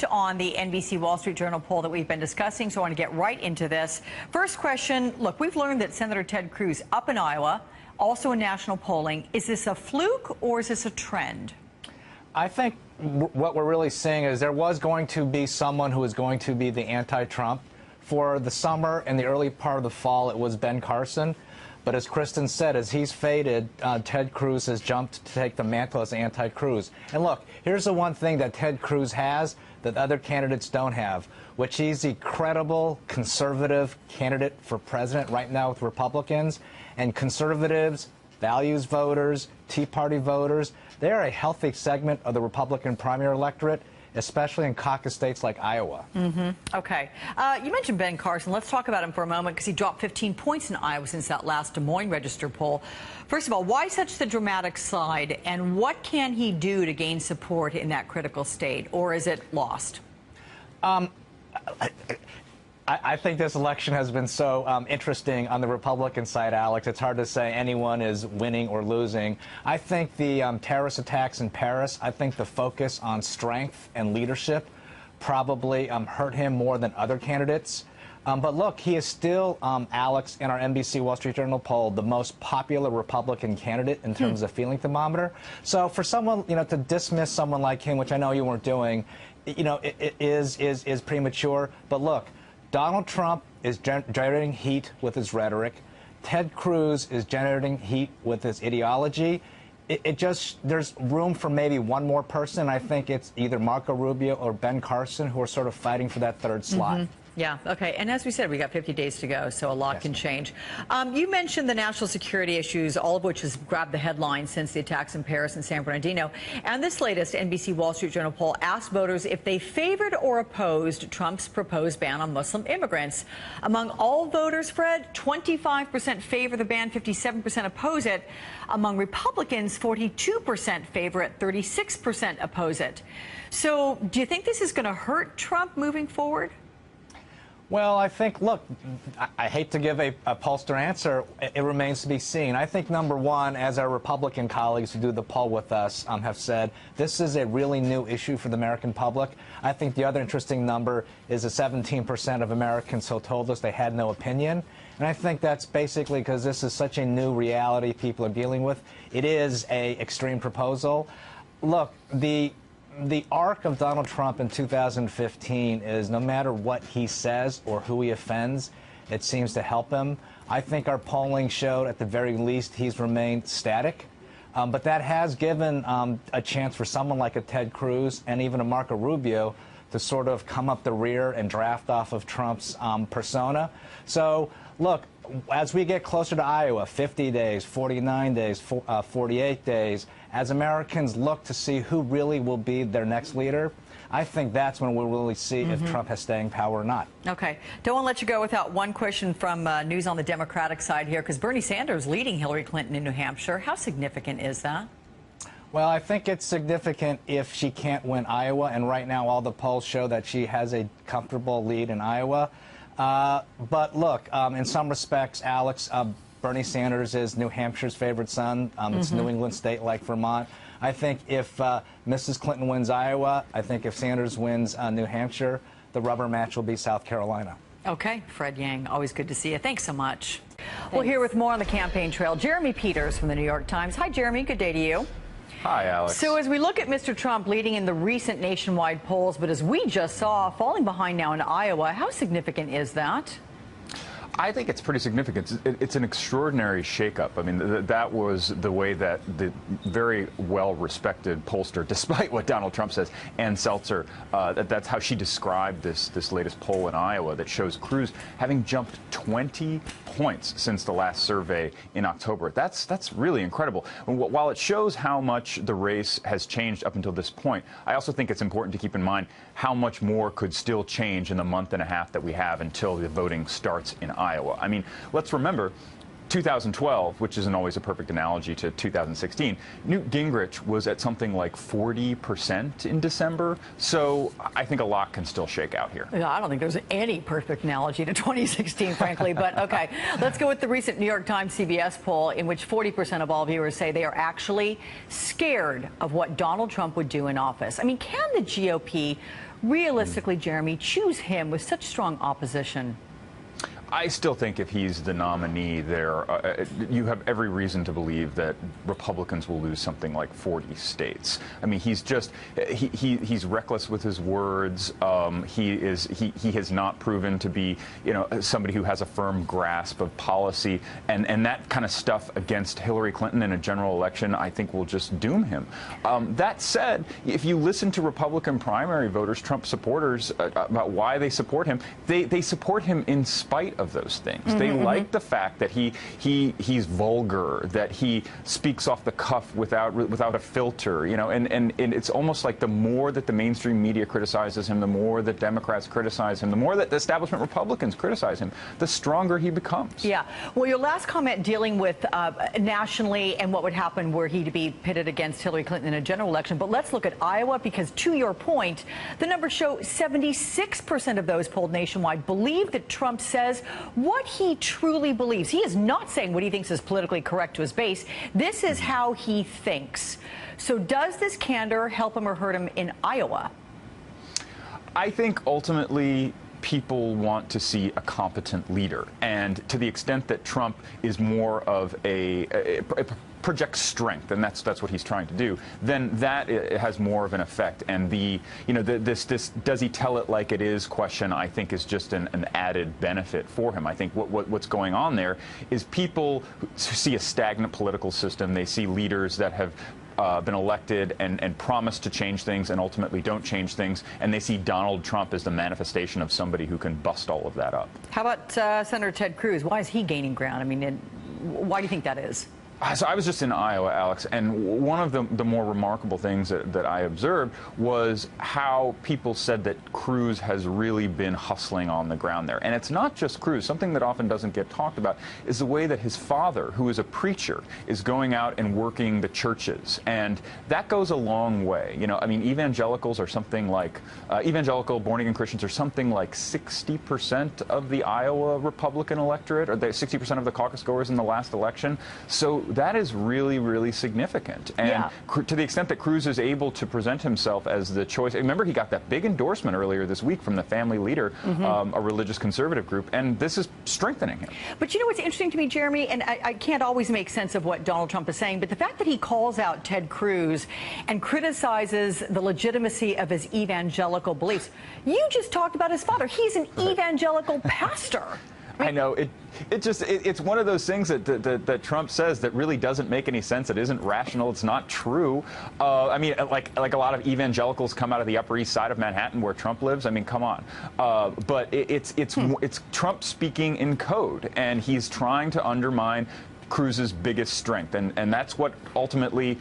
On the NBC Wall Street Journal poll that we've been discussing, so I want to get right into this. First question, look, we've learned that Senator Ted Cruz up in Iowa, also in national polling. Is this a fluke or is this a trend? I think what we're really seeing is there was going to be someone who was going to be the anti-Trump. For the summer and the early part of the fall, it was Ben Carson. But as Kristen said, as he's faded, Ted Cruz has jumped to take the mantle as anti-Cruz. And look, here's the one thing that Ted Cruz has that other candidates don't have, which he's a credible conservative candidate for president right now with Republicans. And conservatives, values voters, Tea Party voters, they're a healthy segment of the Republican primary electorate, especially in caucus states like Iowa. Okay. You mentioned Ben Carson. Let's talk about him for a moment because he dropped 15 points in Iowa since that last Des Moines Register poll. First of all, why such the dramatic slide, and what can he do to gain support in that critical state, or is it lost? I think this election has been so interesting on the Republican side, Alex. It's hard to say anyone is winning or losing. I think the terrorist attacks in Paris, I think the focus on strength and leadership probably hurt him more than other candidates. But look, he is still, Alex, in our NBC Wall Street Journal poll, the most popular Republican candidate in terms of feeling thermometer. So for someone, to dismiss someone like him, which I know you weren't doing, it is premature. But look, Donald Trump is generating heat with his rhetoric. Ted Cruz is generating heat with his ideology. There's room for maybe one more person. I think it's either Marco Rubio or Ben Carson who are sort of fighting for that third slot. Yeah, okay. And as we said, we got 50 days to go, so a lot can change. You mentioned the national security issues, all of which has grabbed the headlines since the attacks in Paris and San Bernardino. And this latest NBC Wall Street Journal poll asked voters if they favored or opposed Trump's proposed ban on Muslim immigrants. Among all voters, Fred, 25% favor the ban, 57% oppose it. Among Republicans, 42% favor it, 36% oppose it. So do you think this is going to hurt Trump moving forward? Well, I think, look, I hate to give a pollster answer. It remains to be seen. I think, number one, as our Republican colleagues who do the poll with us have said, this is a really new issue for the American public. I think the other interesting number is the 17% of Americans who told us they had no opinion. And I think that's basically because this is such a new reality people are dealing with. It is an extreme proposal. Look, the arc of Donald Trump in 2015 is no matter what he says or who he offends, it seems to help him. I think our polling showed at the very least he's remained static. But that has given a chance for someone like a Ted Cruz and even a Marco Rubio to sort of come up the rear and draft off of Trump's persona. So, look, as we get closer to Iowa, 50 days, 49 days, 48 days, as Americans look to see who really will be their next leader, I think that's when we'll really see if Trump has staying power or not. Okay. Don't want to let you go without one question from news on the Democratic side here, because Bernie Sanders leading Hillary Clinton in New Hampshire. How significant is that? Well, I think it's significant if she can't win Iowa, and right now all the polls show that she has a comfortable lead in Iowa. But look, in some respects, Alex, Bernie Sanders is New Hampshire's favorite son. It's a New England state like Vermont. I think if Mrs. Clinton wins Iowa, I think if Sanders wins New Hampshire, the rubber match will be South Carolina. Okay. Fred Yang, always good to see you. Thanks so much. Thanks. We'll hear with more on the campaign trail. Jeremy Peters from the New York Times. Hi, Jeremy. Good day to you. Hi, Alex. So as we look at Mr. Trump leading in the recent nationwide polls, but as we just saw, falling behind now in Iowa, how significant is that? I think it's pretty significant. It's an extraordinary shakeup. I mean, that was the way that the very well-respected pollster, despite what Donald Trump says, Ann Seltzer, that's how she described this latest poll in Iowa that shows Cruz having jumped 20 points since the last survey in October. That's really incredible. While it shows how much the race has changed up until this point, I also think it's important to keep in mind how much more could still change in the month and a half that we have until the voting starts in Iowa. I mean, let's remember 2012, which isn't always a perfect analogy to 2016, Newt Gingrich was at something like 40% in December. So I think a lot can still shake out here. Yeah, I don't think there's any perfect analogy to 2016, frankly. But OK, let's go with the recent New York Times CBS poll in which 40% of all viewers say they are actually scared of what Donald Trump would do in office. I mean, can the GOP realistically, Jeremy, choose him with such strong opposition? I still think if he's the nominee there, you have every reason to believe that Republicans will lose something like 40 states. I mean, he's just, he's reckless with his words. He has not proven to be, somebody who has a firm grasp of policy. And that kind of stuff against Hillary Clinton in a general election, I think will just doom him. That said, if you listen to Republican primary voters, Trump supporters, about why they support him, they support him in spite of those things. They like the fact that he's vulgar, that he speaks off the cuff without a filter, and it's almost like the more that the mainstream media criticizes him, the more that Democrats criticize him, the more that the establishment Republicans criticize him, the stronger he becomes. Yeah. Well, your last comment dealing with nationally and what would happen were he to be pitted against Hillary Clinton in a general election. But let's look at Iowa, because to your point, the numbers show 76% of those polled nationwide believe that Trump says what he truly believes. He is not saying what he thinks is politically correct to his base. This is how he thinks. So does this candor help him or hurt him in Iowa? I think ultimately people want to see a competent leader. And to the extent that Trump is more of a projects strength, and that's what he's trying to do, then that has more of an effect. And this does he tell it like it is question, I think, is just an added benefit for him. I think what's going on there is people see a stagnant political system. They see leaders that have been elected and promised to change things and ultimately don't change things, and they see Donald Trump as the manifestation of somebody who can bust all of that up. How about Senator Ted Cruz? Why is he gaining ground? I mean, why do you think that is? So I was just in Iowa, Alex, and one of the more remarkable things that I observed was how people said that Cruz has really been hustling on the ground there. And it's not just Cruz. Something that often doesn't get talked about is the way that his father, who is a preacher, is going out and working the churches. And that goes a long way. I mean, evangelicals are something like, evangelical born-again Christians are something like 60% of the Iowa Republican electorate, or 60% of the caucus goers in the last election. So that is really, really significant. And to the extent that Cruz is able to present himself as the choice, remember he got that big endorsement earlier this week from the Family Leader, a religious conservative group, and this is strengthening him. But you know what's interesting to me, Jeremy, and I can't always make sense of what Donald Trump is saying, but the fact that he calls out Ted Cruz and criticizes the legitimacy of his evangelical beliefs. You just talked about his father. He's an evangelical pastor. I know. It's one of those things that Trump says that really doesn't make any sense. It isn't rational. It's not true. I mean, like a lot of evangelicals come out of the Upper East Side of Manhattan where Trump lives. I mean, come on. But it's Trump speaking in code, and he's trying to undermine Cruz's biggest strength, and that's what ultimately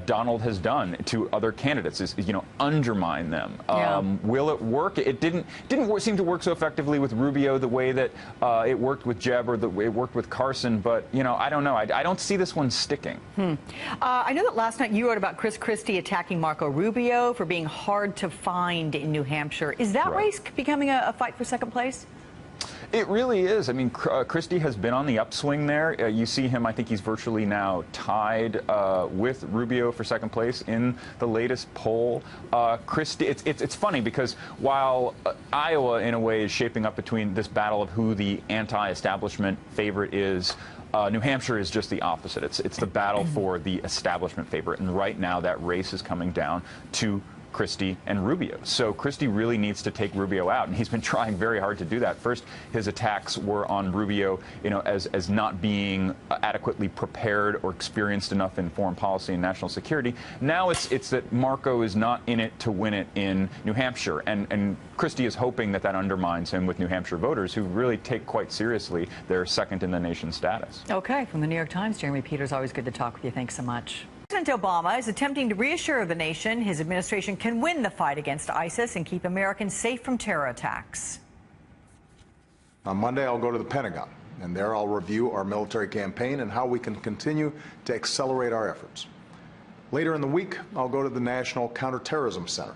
Donald has done to other candidates, is undermine them. Will it work? It didn't seem to work so effectively with Rubio the way that it worked with Jeb, or the way it worked with Carson. But I don't know. I don't see this one sticking. I know that last night you wrote about Chris Christie attacking Marco Rubio for being hard to find in New Hampshire. Is that race becoming a fight for second place? It really is. I mean, Christie has been on the upswing there. You see him, I think he's virtually now tied with Rubio for second place in the latest poll. Christie, it's funny because while Iowa, in a way, is shaping up between this battle of who the anti-establishment favorite is, New Hampshire is just the opposite. It's the battle for the establishment favorite. And right now, that race is coming down to Christie and Rubio. So Christie really needs to take Rubio out, and he's been trying very hard to do that. First, his attacks were on Rubio, as not being adequately prepared or experienced enough in foreign policy and national security. Now it's that Marco is not in it to win it in New Hampshire, and Christie is hoping that undermines him with New Hampshire voters who really take quite seriously their second in the nation status. Okay, from the New York Times, Jeremy Peters, always good to talk with you. Thanks so much. President Obama is attempting to reassure the nation his administration can win the fight against ISIS and keep Americans safe from terror attacks. On Monday, I'll go to the Pentagon, and there I'll review our military campaign and how we can continue to accelerate our efforts. Later in the week, I'll go to the National Counterterrorism Center.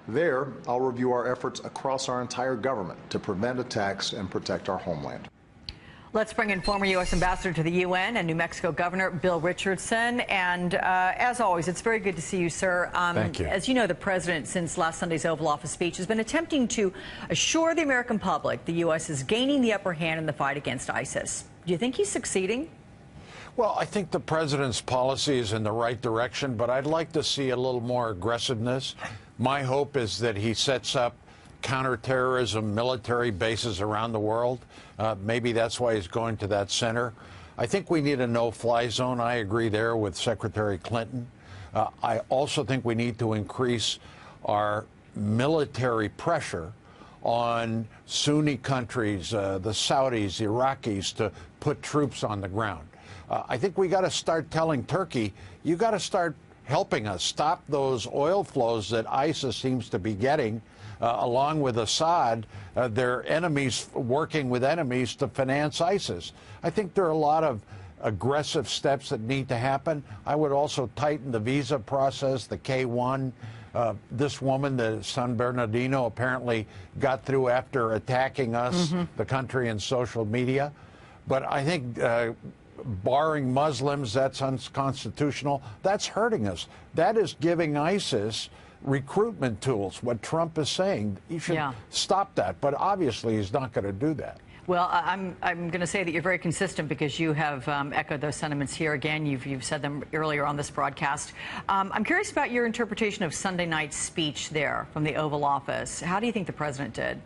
There, I'll review our efforts across our entire government to prevent attacks and protect our homeland. Let's bring in former U.S. Ambassador to the UN and New Mexico Governor Bill Richardson. And as always, it's very good to see you, sir. Thank you. As you know, the president, since last Sunday's Oval Office speech, has been attempting to assure the American public the U.S. is gaining the upper hand in the fight against ISIS. Do you think he's succeeding? Well, I think the president's policy is in the right direction, but I'd like to see a little more aggressiveness. My hope is that he sets up counterterrorism military bases around the world. Maybe that's why he's going to that center. I think we need a no-fly zone. I agree there with Secretary Clinton. I also think we need to increase our military pressure on Sunni countries, the Saudis, the Iraqis, to put troops on the ground. I think we got to start telling Turkey, you got to start helping us stop those oil flows that ISIS seems to be getting, along with Assad, their enemies working with enemies to finance ISIS. I think there are a lot of aggressive steps that need to happen. I would also tighten the visa process, the K-1. This woman, the San Bernardino, apparently got through after attacking us, the country, in social media. But I think barring Muslims, that's unconstitutional. That's hurting us. That is giving ISIS recruitment tools, what Trump is saying. He should stop that. But obviously, he's not going to do that. Well, I'm going to say that you're very consistent because you have echoed those sentiments here again. You've said them earlier on this broadcast. I'm curious about your interpretation of Sunday night's speech there from the Oval Office. How do you think the president did?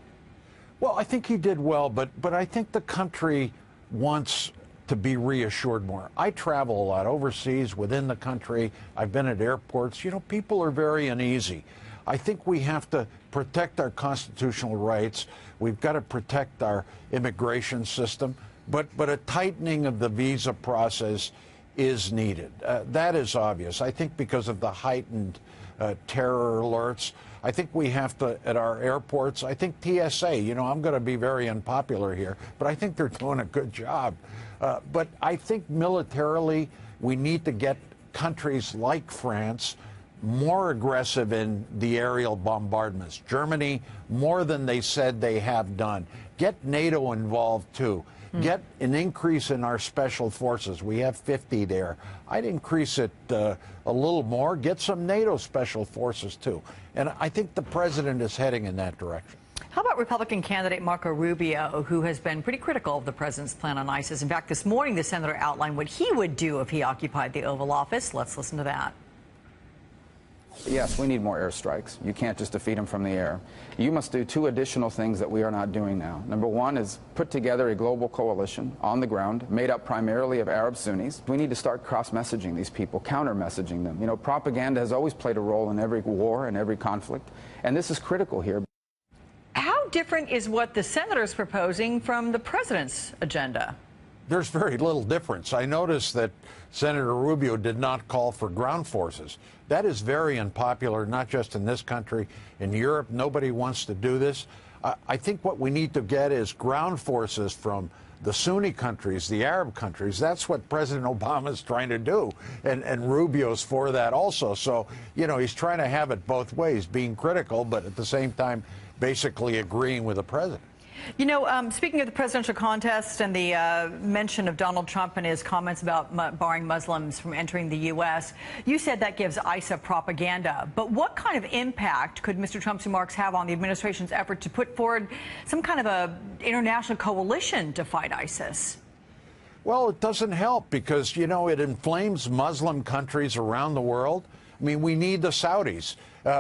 Well, I think he did well, but I think the country wants to be reassured more. I travel a lot overseas, within the country. I've been at airports. You know, people are very uneasy. I think we have to protect our constitutional rights. We've got to protect our immigration system. But a tightening of the visa process is needed. That is obvious. I think because of the heightened terror alerts, I think we have to, at our airports, I think TSA, you know, I'm going to be very unpopular here, but I think they're doing a good job. But I think militarily, we need to get countries like France more aggressive in the aerial bombardments. Germany, more than they said they have done. Get NATO involved, too. Get an increase in our special forces. We have 50 there. I'd increase it a little more. Get some NATO special forces, too. And I think the president is heading in that direction. How about Republican candidate Marco Rubio, who has been pretty critical of the president's plan on ISIS? In fact, this morning, the senator outlined what he would do if he occupied the Oval Office. Let's listen to that. Yes, we need more airstrikes. You can't just defeat them from the air. You must do two additional things that we are not doing now. Number one is put together a global coalition on the ground made up primarily of Arab Sunnis. We need to start cross-messaging these people, counter-messaging them. You know, propaganda has always played a role in every war and every conflict, and this is critical here. How different is what the senator is proposing from the president's agenda? There's very little difference. I noticed that Senator Rubio did not call for ground forces. That is very unpopular, not just in this country. In Europe, nobody wants to do this. I think what we need to get is ground forces from the Sunni countries, the Arab countries. That's what President Obama is trying to do. And Rubio's for that also. So, you know, he's trying to have it both ways, being critical, but at the same time, basically agreeing with the president. You know, speaking of the presidential contest and the mention of Donald Trump and his comments about barring Muslims from entering the U.S., you said that gives ISA propaganda. But what kind of impact could Mr. Trump's remarks have on the administration's effort to put forward some kind of a international coalition to fight ISIS? Well, it doesn't help because, you know, it inflames Muslim countries around the world. I mean, we need the Saudis.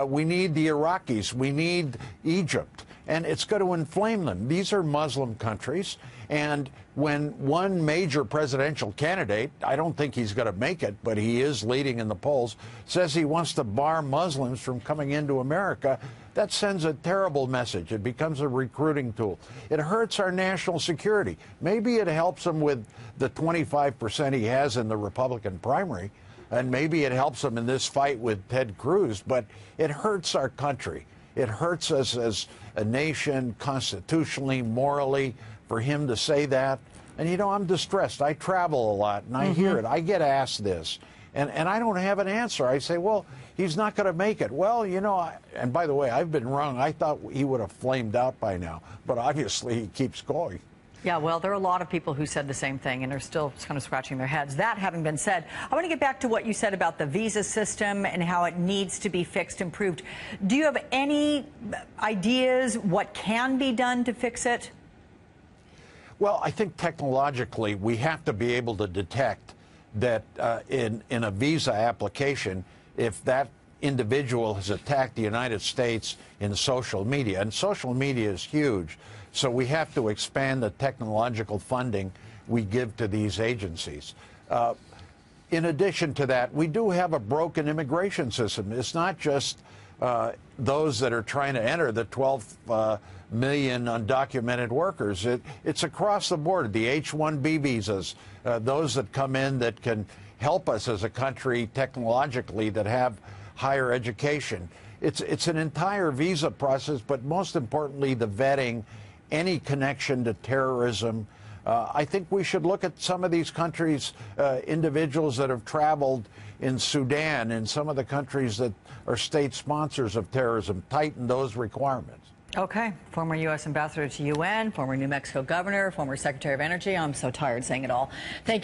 We need the Iraqis. We need Egypt. And it's going to inflame them. These are Muslim countries. And when one major presidential candidate, I don't think he's going to make it, but he is leading in the polls, says he wants to bar Muslims from coming into America, that sends a terrible message. It becomes a recruiting tool. It hurts our national security. Maybe it helps him with the 25% he has in the Republican primary. And maybe it helps him in this fight with Ted Cruz, but it hurts our country. It hurts us as a nation, constitutionally, morally, for him to say that. And, you know, I'm distressed. I travel a lot, and I hear it. I get asked this, and I don't have an answer. I say, well, he's not going to make it. Well, you know, and by the way, I've been wrong. I thought he would have flamed out by now, but obviously he keeps going. Yeah, well, there are a lot of people who said the same thing and are still kind of scratching their heads. That having been said, I want to get back to what you said about the visa system and how it needs to be fixed, improved. Do you have any ideas what can be done to fix it? Well, I think technologically we have to be able to detect that in a visa application, if that individual has attacked the United States in social media, and social media is huge, so we have to expand the technological funding we give to these agencies. In addition to that, we do have a broken immigration system. It's not just those that are trying to enter, the 12 million undocumented workers. It's across the board. The H-1B visas, those that come in that can help us as a country technologically, that have higher education. It's an entire visa process, but most importantly, the vetting, any connection to terrorism. I think we should look at some of these countries, individuals that have traveled in Sudan and some of the countries that are state sponsors of terrorism, tighten those requirements. Okay. Former U.S. ambassador to UN, former New Mexico governor, former Secretary of Energy. I'm so tired saying it all. Thank you.